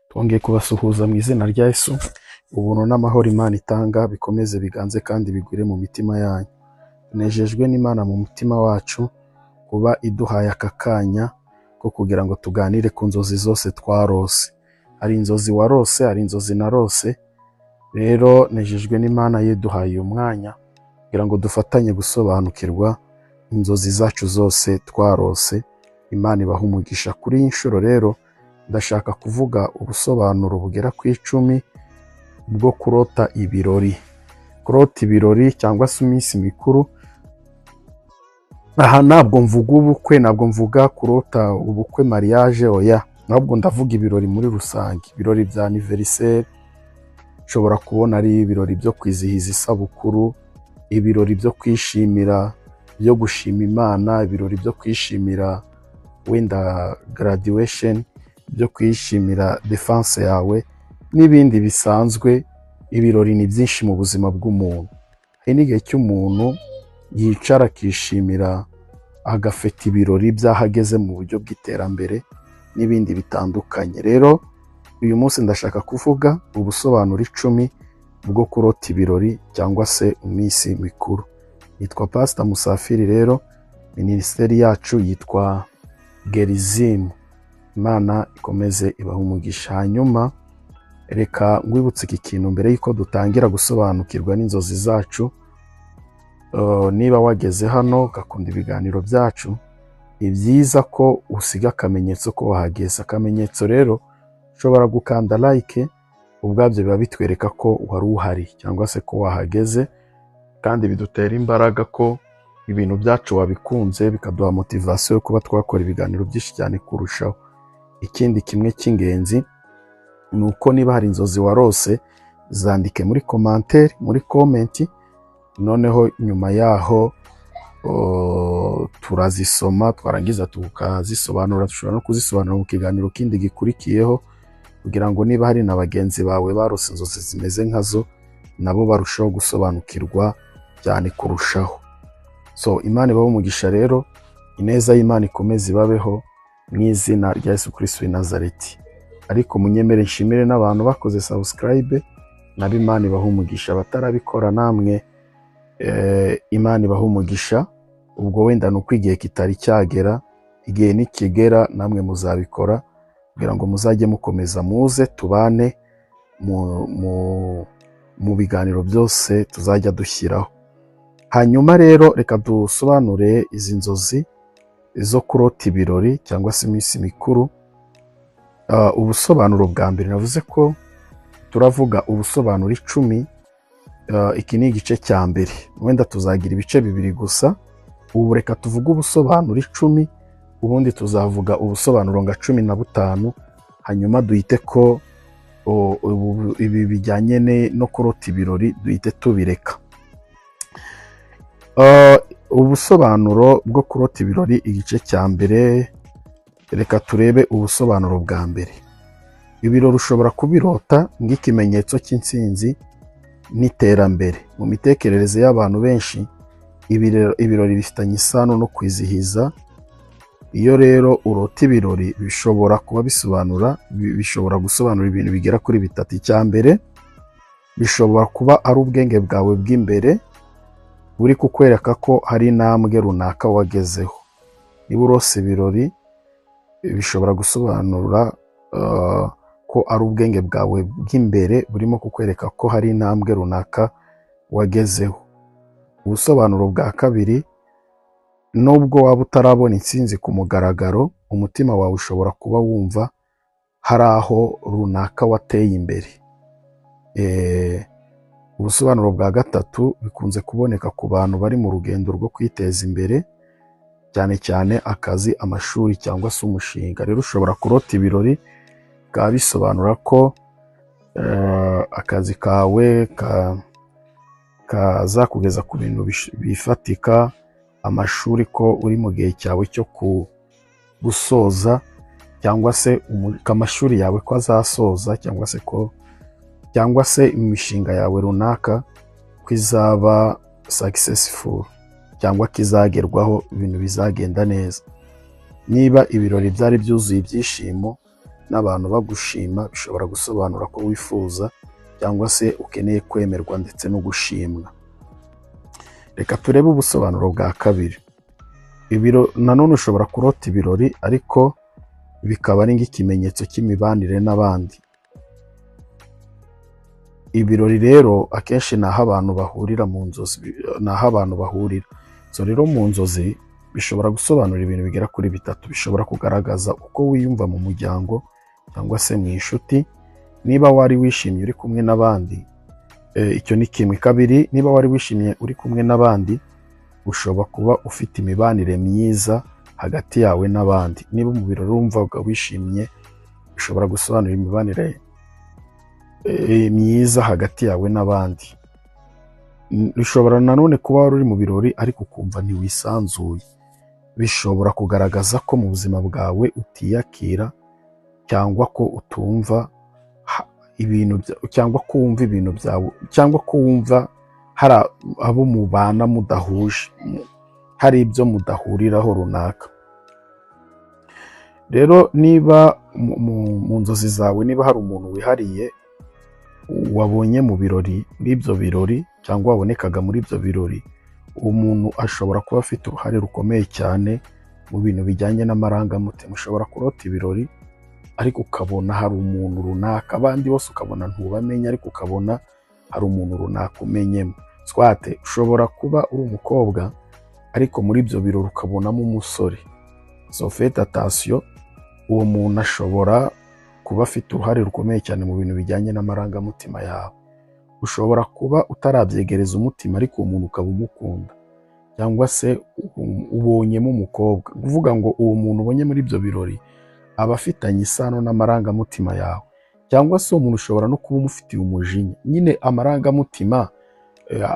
Twongeye kubasuhuza mu izina rya Yesu. Ubuntu n'amahoro Imana itanga bikomeze biganze kandi bigwire mu mitima yanyu. Tunejejwe n'Imana mu mutima wacu kuba iduhaye aka kanya ko kugira ngo tuganire ku nzozi zose twarose. Hari inzozi warose, hari inzozi narose. Rero nejejwe n'Imana yiduhaye uyu mwanya kugira ngo dufatanye gusobanukirwa inzozi zacu zose twarose. Imana ibaha umugisha. Kuri iyi nshuro rero ndashaka kuvuga ubusobanuro bugera ku 10 bwo kurota ibirori. Kurota ibirori cyangwa se iminsi mikuru. Aha ntabwo mvuga ubukwe, ntabwo mvuga kurota ubukwe mariage, oya. Ntabwo ndavuga ibirori muri rusange. Ibirori bya anniversaire, ushobora kubona ari ibirori byo kwizihiza isabukuru, ibirori byo kwishimira, byo gushima Imana, ibirori byo kwishimira wenda graduation, byo kwishimira defense yawe n'ibindi bisanzwe. Ibirori ni byinshi mu buzima bw'umuntu. Hari n'igihe cy'umuntu yicara akishimira agafeta ibirori byahageze mu buryo bw'iterambere n'ibindi bitandukanye. Rero uyu munsi ndashaka kuvuga ubusobanuro 10 bwo kurota ibirori cyangwa se iminsi mikuru. Nitwa Pastor Musafiri. Rero ministeri yacu yitwa Gerizim. Imana ikomeze ibaha umugisha. Hanyuma reka ngwibutse iki kintu mbere yuko dutangira gusobanukirwa n'inzozi zacu. Niba wageze hano ugakunda ibiganiro byacu, ni byiza ko usiga akamenyetso ko wahageze. Akamenyetso rero ushobora gukanda like, ubwabyo biba bitwereka ko wari uhari cyangwa se ko wahageze, kandi bidutera imbaraga ko ibintu byacu wabikunze, bikaduha motivation yo kuba twakora ibiganiro byinshi cyane kurushaho. Ikindi kimwe cy'ingenzi ni uko niba hari inzozi warose, zandike muri commentaire, muri comment, noneho nyuma yaho turazisoma, twarangiza tukazisobanura. Dushobora no kuzisobanura mu kiganiro kindi gikurikiyeho, kugira ngo niba hari na bagenzi bawe barose inzozi zimeze nkazo, nabo barushaho gusobanukirwa cyane kurushaho. So Imana ibahe umugisha. Rero ineza y'Imana ikomeze ibabeho mu izina rya Yesu Kristo w'i Nazareti. Ariko munyemere nshimire n'abantu bakoze subscribe, nabo Imana ibahe umugisha. Batarabikora namwe Imana ibahe umugisha. Ubwo wenda nuko igihe kitari cyagera, igihe nikigera namwe muzabikora, kugira ngo muzajye mukomeza muze tubane mu biganiro byose tuzajya dushyiraho. Hanyuma rero reka dusobanure izi nzozi zo kurota ibirori cyangwa se iminsi mikuru. Ubusobanuro bwa mbere navuze ko turavuga ubusobanuro 10. Iki ni igice cya mbere, wenda tuzagira ibice 2 gusa. Ubu reka tuvuge ubusobanuro 10, ubundi tuzavuga ubusobanuro nga 15. Hanyuma duhite ko ibi bijyanye no kurota ibirori duhite tubireka. Ubusobanuro bwo kurota ibirori igice cya mbere, reka turebe ubusobanuro bwa mbere. Ibirori ushobora kubirota nk'ikimenyetso cy'intsinzi n'iterambere. Mu mitekerereze y'abantu benshi, ibirori bifitanye isano no kwizihiza. Iyo rero urota ibirori bishobora gusobanura ibintu bigera kuri 3. Icya mbere, bishobora kuba ari ubwenge bwawe bw'imbere buri kukwereka ko hari intambwe runaka wagezeho. Niba urose ibirori, bishobora gusobanura ko ari ubwenge bwawe bw'imbere burimo kukwereka ko hari intambwe runaka wagezeho. Ubusobanuro bwa kabiri, nubwo waba utarabona intsinzi ku mugaragaro, umutima wawe ushobora kuba wumva hari aho runaka wateye imbere. Ubusobanuro bwa gatatu, bikunze kuboneka ku bantu bari mu rugendo rwo kwiteza imbere, cyane cyane akazi, amashuri cyangwa se umushinga. Rero ushobora kurota ibirori bikaba bisobanura ko akazi kawe kazakugeza ku bintu bifatika, amashuri ko uri mu gihe cyawe cyo gusoza, cyangwa se amashuri yawe ko azasoza, cyangwa se imishinga yawe runaka ko izaba successful, cyangwa kizagerwaho, ibintu bizagenda neza. Niba ibirori byari byuzuye ibyishimo, n'abantu bagushima bishobora gusobanura ko wifuza cyangwa se ukeneye kwemerwa ndetse no gushimwa. Reka turebe ubusobanuro bwa kabiri. Nanone ushobora kurota ibirori ariko bikaba ari nk'ikimenyetso cy'imibanire n'abandi. Ibirori rero akenshi ni aho abantu bahurira mu nzozi, ni aho abantu bahurira. So rero mu nzozi bishobora gusobanura ibintu bigera kuri bitatu. Bishobora kugaragaza uko wiyumva mu muryango cyangwa se mu inshuti. Niba wari wishimye uri kumwe n'abandi, icyo ni kimwe. Kabiri, niba wari wishimye uri kumwe n'abandi, ushobora kuba ufite imibanire myiza hagati yawe n'abandi. Niba mu birori wumvaga wishimye, bishobora gusobanura imibanire myiza hagati yawe n'abandi. Bishobora nanone kuba wari uri mu birori ariko ukumva ntiwisanzuye. Bishobora kugaragaza ko mu buzima bwawe utiyakira cyangwa ko utumva ibintu, cyangwa ko wumva ibintu byawe, cyangwa ko wumva hari abo mubana mudahuje, hari ibyo mudahuriraho runaka. Rero niba mu nzozi zawe niba hari umuntu wihariye wabonye mu birori, muri ibyo birori cyangwa wabonekaga muri ibyo birori, uwo muntu ashobora kuba afite uruhare rukomeye cyane mu bintu bijyanye n'amarangamutima. Ushobora kurota ibirori ariko ukabona hari umuntu runaka, abandi bose ukabona ntubamenya ariko ukabona hari umuntu runaka umenyemo. Swate ushobora kuba uri umukobwa ariko muri ibyo birori ukabonamo umusore. So faites attention, uwo muntu ashobora kuba afite uruhare rukomeye cyane mu bintu bijyanye n'amarangamutima yawe. Ushobora kuba utarabyegereza umutima ariko uwo muntu ukaba umukunda, cyangwa se ubonyemo umukobwa. Kuvuga ngo uwo muntu ubonye muri ibyo birori aba afitanye isano n'amarangamutima yawe, cyangwa se uwo muntu ushobora no kuba umufitiye umujinya. Nyine amarangamutima,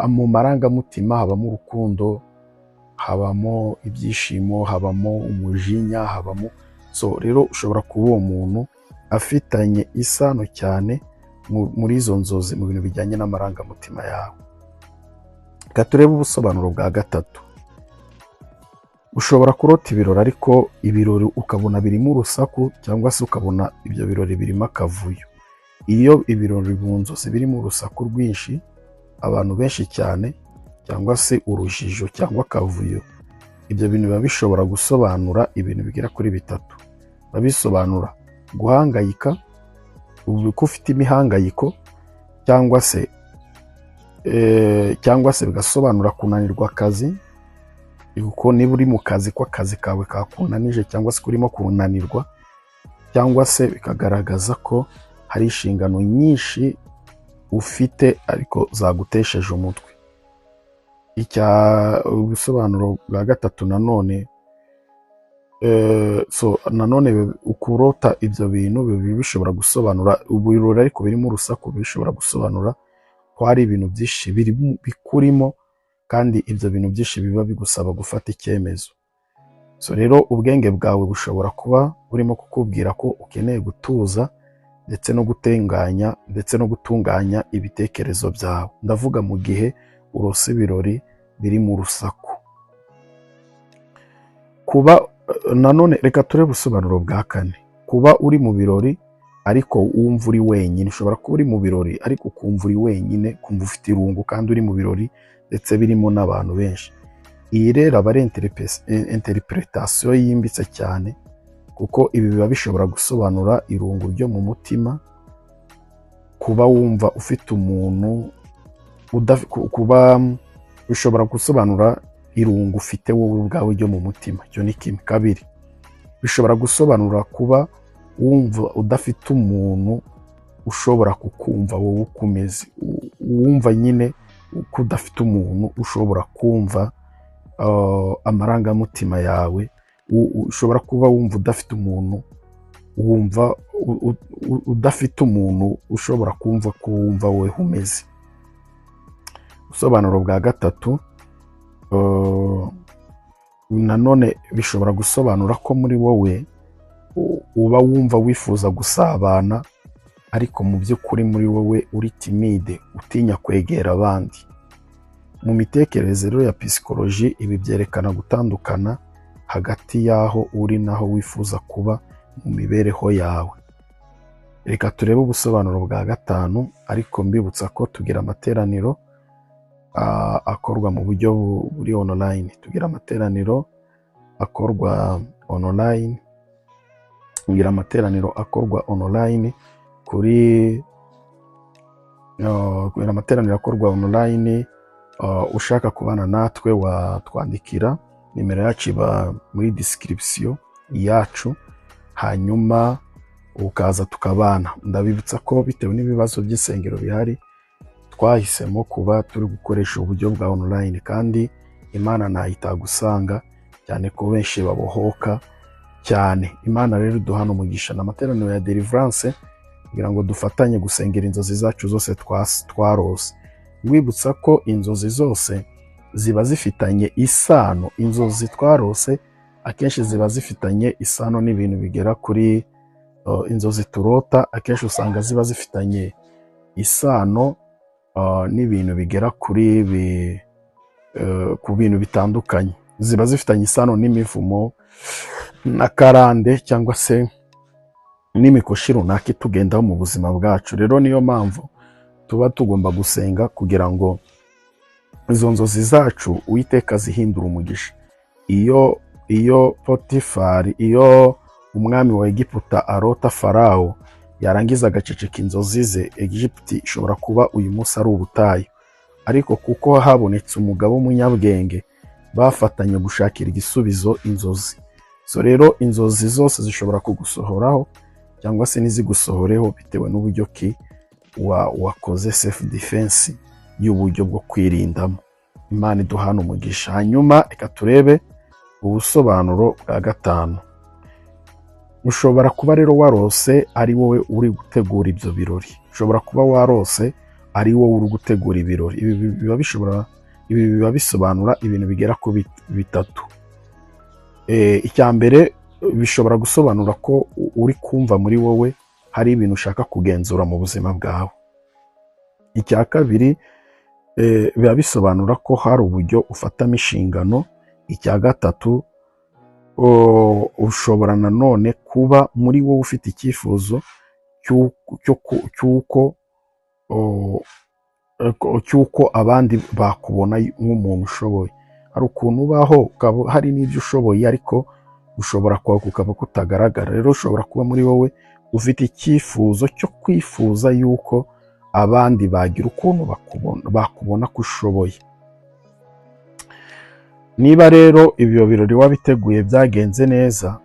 mu marangamutima habamo urukundo, habamo ibyishimo, habamo umujinya, habamo. So rero ushobora kuba uwo muntu afitanye isano cyane muri izo nzozi mu bintu bijyanye n'amarangamutima yawe. Reka turebe ubusobanuro bwa gatatu. Ushobora kurota ibirori ariko ibirori ukabona birimo urusaku, cyangwa se ukabona ibyo birori birimo akavuyo. Iyo ibirori mu nzozi birimo urusaku rwinshi, abantu benshi cyane, cyangwa se urujijo cyangwa akavuyo, ibyo bintu biba bishobora gusobanura ibintu bigera kuri bitatu. Biba bisobanura guhangayika, ko ufite imihangayiko, cyangwa se bigasobanura kunanirwa akazi, kuko niba uri mu kazi ko akazi kawe kakunanije cyangwa se urimo kunanirwa, cyangwa se bikagaragaza ko hari inshingano nyinshi ufite ariko zagutesheje umutwe. Ubusobanuro bwa gatatu nanone, nanone ukurota ibyo bintu bishobora gusobanura ibirori ariko birimo urusaku, bishobora gusobanura ko hari ibintu byinshi bikurimo, kandi ibyo bintu byinshi biba bigusaba gufata icyemezo. So rero ubwenge bwawe bushobora kuba burimo kukubwira ko ukeneye gutuza ndetse no gutunganya ibitekerezo byawe. Ndavuga mu gihe urose ibirori biri mu rusaku. Nanone reka turebe ubusobanuro bwa kane. Kuba uri mu birori ariko wumva uri wenyine. Ushobora kuba uri mu birori ariko ukumva uri wenyine, kumva ufite irungu kandi uri mu birori ndetse birimo n'abantu benshi. Iyi rero aba ari interpretation yimbitse cyane, kuko ibi biba bishobora gusobanura irungu ryo mu mutima, kuba wumva ufite umuntu, kuba bishobora gusobanura irungu ufite wowe ubwawe ryo mu mutima. Icyo ni kimwe. Kabiri, bishobora gusobanura kuba wumva udafite umuntu ushobora kukumva wowe uko umeze, wumva nyine ko udafite umuntu ushobora kumva amarangamutima yawe. Ushobora kuba wumva udafite umuntu, udafite umuntu ushobora kumva ko wumva wowe umeze. Ubusobanuro bwa gatatu, nanone bishobora gusobanura ko muri wowe uba wumva wifuza gusabana, ariko mu by'ukuri muri wowe uri timide, utinya kwegera abandi. Mu mitekerereze rero ya psychology, ibi byerekana gutandukana hagati y'aho uri naho wifuza kuba mu mibereho yawe. Reka turebe ubusobanuro bwa gatanu, ariko mbibutsa ko tugira amateraniro akorwa mu buryo buri online. Tugira amateraniro akorwa online, tugira amateraniro akorwa online kuri kugira amateraniro akorwa online. Ushaka kubana natwe watwandikira, nimero yacu iba muri description yacu, hanyuma ukaza tukabana. Ndabibutsa ko bitewe n'ibibazo by'isengero bihari, twahisemo kuba turi gukoresha uburyo bwa online, kandi Imana ntayitagusanga cyane ko benshi babohoka cyane. Imana rero duhana umugisha n'amateraniro ya deliverance kugira ngo dufatanye gusengera inzozi zacu zose twarose. Wibutsa ko inzozi zose ziba zifitanye isano, inzozi twarose akenshi ziba zifitanye isano n'ibintu bigera kuri inzozi turota, akenshi usanga ziba zifitanye isano n'ibintu bigera kuri ku bintu bitandukanye. Ziba zifitanye isano n'imivumo na karande cyangwa se n'imikoshi runaka itugendaho mu buzima bwacu. Rero niyo mpamvu tuba tugomba gusenga kugira ngo izo nzozi zacu Uwiteka zihindura umugisha. Iyo Potifari, iyo umwami wa Egiputa arota Farawo yarangiza agaceceka inzozi ze, Egiputa ishobora kuba uyu munsi ari ubutayu. Ariko kuko habonetse umugabo w'umunyabwenge, bafatanye gushakira igisubizo inzozi. So rero inzozi zose zishobora kugusohoraho cyangwa se nizigusohoreho bitewe n'uburyo ki wakoze self defense y'uburyo bwo kwirindamo. Imana iduhana umugisha. Hanyuma reka turebe ubusobanuro bwa gatanu. Ushobora kuba rero warose ari wowe uri gutegura ibyo birori. Ushobora kuba warose ari wowe uri gutegura ibirori. Ibi biba bisobanura ibintu bigera ku bitatu. Icya mbere, bishobora gusobanura ko uri kumva muri wowe hari ibintu ushaka kugenzura mu buzima bwawe. Icya kabiri, biba bisobanura ko hari uburyo ufatamo inshingano. Icya gatatu, ushobora nanone kuba muri wowe ufite icyifuzo cy'uko abandi bakubona nk'umuntu ushoboye. Hari ukuntu ubaho hari n'ibyo ushoboye ariko ushobora kwaguka ukaba kutagaragara. Rero ushobora kuba muri wowe ufite icyifuzo cyo kwifuza yuko abandi bagira ukuntu bakubona ko ushoboye. Niba rero ibyo birori wabiteguye byagenze neza,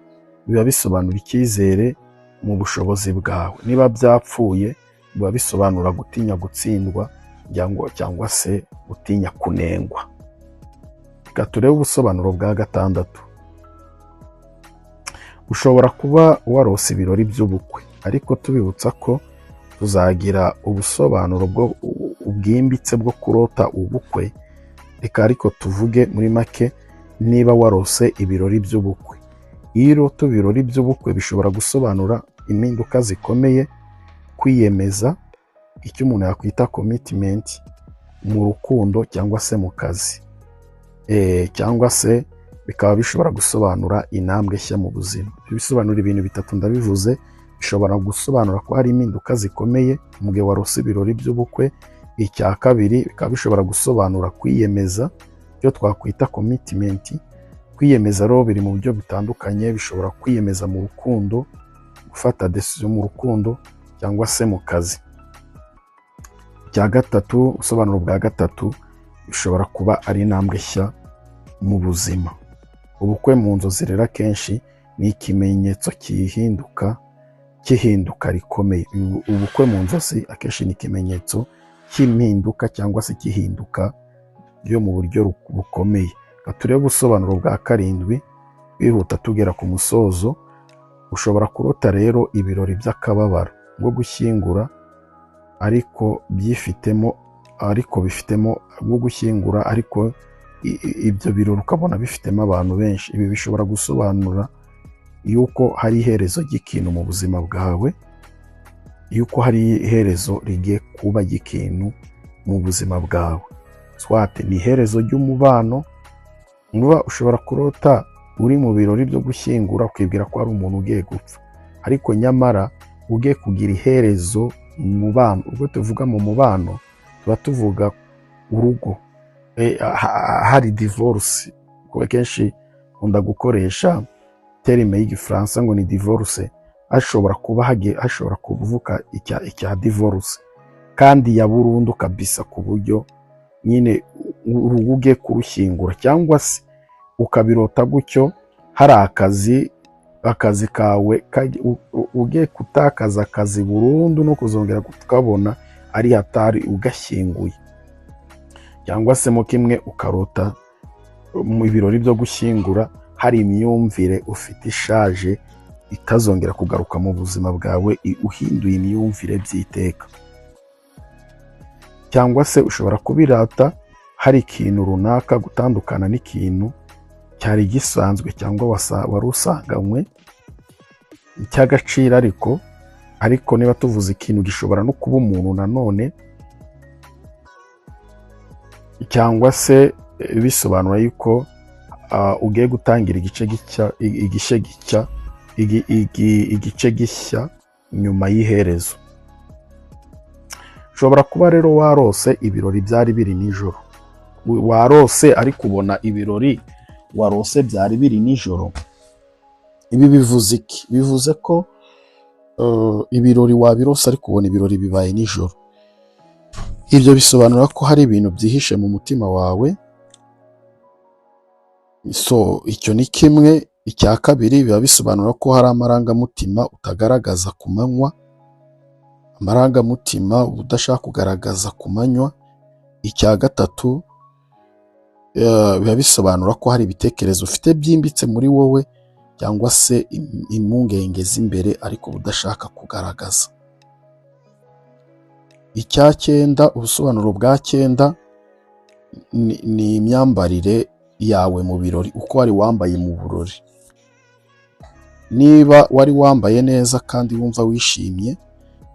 biba bisobanura icyizere mu bushobozi bwawe. Niba byapfuye, biba bisobanura gutinya gutsindwa cyangwa se gutinya kunengwa. Reka turebe ubusobanuro bwa gatandatu. Ushobora kuba warose ibirori by'ubukwe, ariko tubibutsa ko tuzagira ubusobanuro bwimbitse bwo kurota ubukwe. Reka ariko tuvuge muri make niba warose ibirori by'ubukwe. Iyo urota ibirori by'ubukwe bishobora gusobanura impinduka zikomeye, kwiyemeza, icyo umuntu yakwita commitment mu rukundo cyangwa se mu kazi. Cyangwa se bikaba bishobora gusobanura intambwe nshya mu buzima. Bisobanura ibintu bitatu ndabivuze. Bishobora gusobanura ko hari impinduka zikomeye mu gihe warose ibirori by'ubukwe. Icya kabiri, bikaba bishobora gusobanura kwiyemeza, icyo twakwita commitment. Kwiyemeza rero biri mu buryo butandukanye. Bishobora kwiyemeza mu rukundo, gufata decision mu rukundo cyangwa se mu kazi. Icya gatatu, ubusobanuro bwa gatatu, bishobora kuba ari intambwe nshya mu buzima. Ubukwe mu nzozi rero akenshi ni ikimenyetso cy'ihinduka rikomeye. Ubukwe mu nzozi akenshi ni ikimenyetso cy'impinduka cyangwa se cy'ihinduka ryo mu buryo bukomeye. Turebe ubusobanuro bwa karindwi bihuta tugera ku musozo. Ushobora kurota rero ibirori by'akababaro bwo gushyingura, ariko bifitemo bwo gushyingura, ariko ibyo birori ukabona bifitemo abantu benshi. Ibi bishobora gusobanura yuko hari iherezo ry'ikintu mu buzima bwawe, yuko hari iherezo rigiye kuba ry'ikintu mu buzima bwawe. Swate ni iherezo ry'umubano. Ushobora kurota uri mu birori byo gushyingura ukibwira ko hari umuntu ugiye gupfa, ariko nyamara ugiye kugira iherezo mu mubano. Ubwo tuvuga mu mubano tuba tuvuga urugo, hari divorce. Kuko kenshi nkunda gukoresha terime y'igifaransa ngo ni divorce, hashobora kuvuka icya divorce kandi ya burundu kabisa, ku buryo nyine urugo ugiye kurushyingura, cyangwa se ukabirota gutyo hari akazi kawe ugiye gutakaza akazi burundu no kuzongera kukabona ari hatari ugashyinguye. Cyangwa se mo kimwe ukarota mu birori byo gushyingura hari imyumvire ufite ishaje itazongera kugaruka mu buzima bwawe, uhinduye imyumvire by'iteka. Cyangwa se ushobora kubirata hari ikintu runaka, gutandukana n'ikintu cyari gisanzwe cyangwa wari usanganywe cy'agaciro, ariko niba tuvuze ikintu gishobora no kuba umuntu nanone, cyangwa se bisobanura yuko ugiye gutangira igice gishya nyuma y'iherezo. Ushobora kuba rero warose ibirori byari biri nijoro, warose ariko ubona ibirori warose byari biri nijoro. Ibi bivuze iki? Bivuze ko ibirori wabirose ariko ubona ibirori bibaye nijoro. Ibyo bisobanura ko hari ibintu byihishe mu mutima wawe. Icyo ni kimwe. Icya kabiri, biba bisobanura ko hari amarangamutima utagaragaza ku manywa, amarangamutima udashaka kugaragaza ku manywa. Icya gatatu, biba bisobanura ko hari ibitekerezo ufite byimbitse muri wowe, cyangwa se impungenge z'imbere ariko udashaka kugaragaza. Icya cyenda, ubusobanuro bwa cyenda ni imyambarire yawe mu birori, uko wari wambaye mu birori. Niba wari wambaye neza kandi wumva wishimye,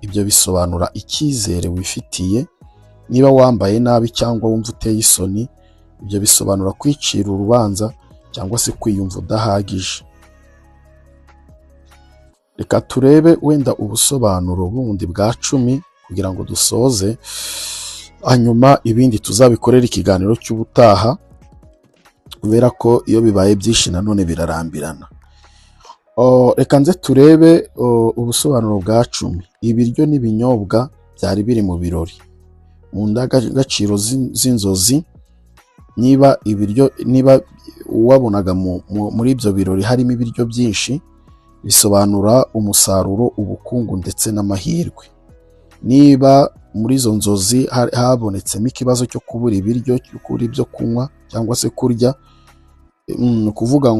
ibyo bisobanura icyizere wifitiye. Niba wambaye nabi cyangwa wumva uteye isoni, ibyo bisobanura kwicira urubanza cyangwa se kwiyumva udahagije. Reka turebe wenda ubusobanuro bundi bwa 10 kugira ngo dusoze, hanyuma ibindi tuzabikorera ikiganiro cy'ubutaha, kubera ko iyo bibaye byinshi nanone birarambirana. Reka nze turebe ubusobanuro bwa 10. Ibiryo n'ibinyobwa byari biri mu birori. Mu ndangagaciro z'inzozi, niba wabonaga muri ibyo birori harimo ibiryo byinshi, bisobanura umusaruro, ubukungu ndetse n'amahirwe. Niba muri izo nzozi habonetsemo ikibazo cyo kubura ibiryo, cyo kubura ibyo kunywa cyangwa se kurya, ni ukuvuga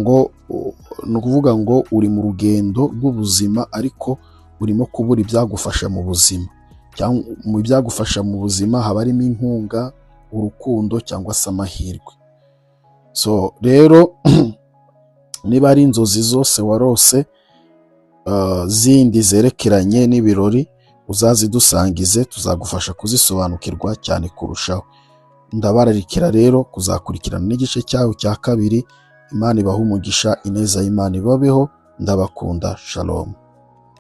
ngo uri mu rugendo rw'ubuzima ariko urimo kubura ibyagufasha mu buzima. Mu byagufasha mu buzima haba harimo inkunga, urukundo cyangwa se amahirwe. Rero niba ari inzozi zose warose zindi zerekeranye n'ibirori, uzazidusangize, tuzagufasha kuzisobanukirwa cyane kurushaho. Ndabararikira rero kuzakurikirana n'igice cyaho cya 2. Imana ibahe umugisha, ineza y'Imana ibabeho. Ndabakunda. Shalom.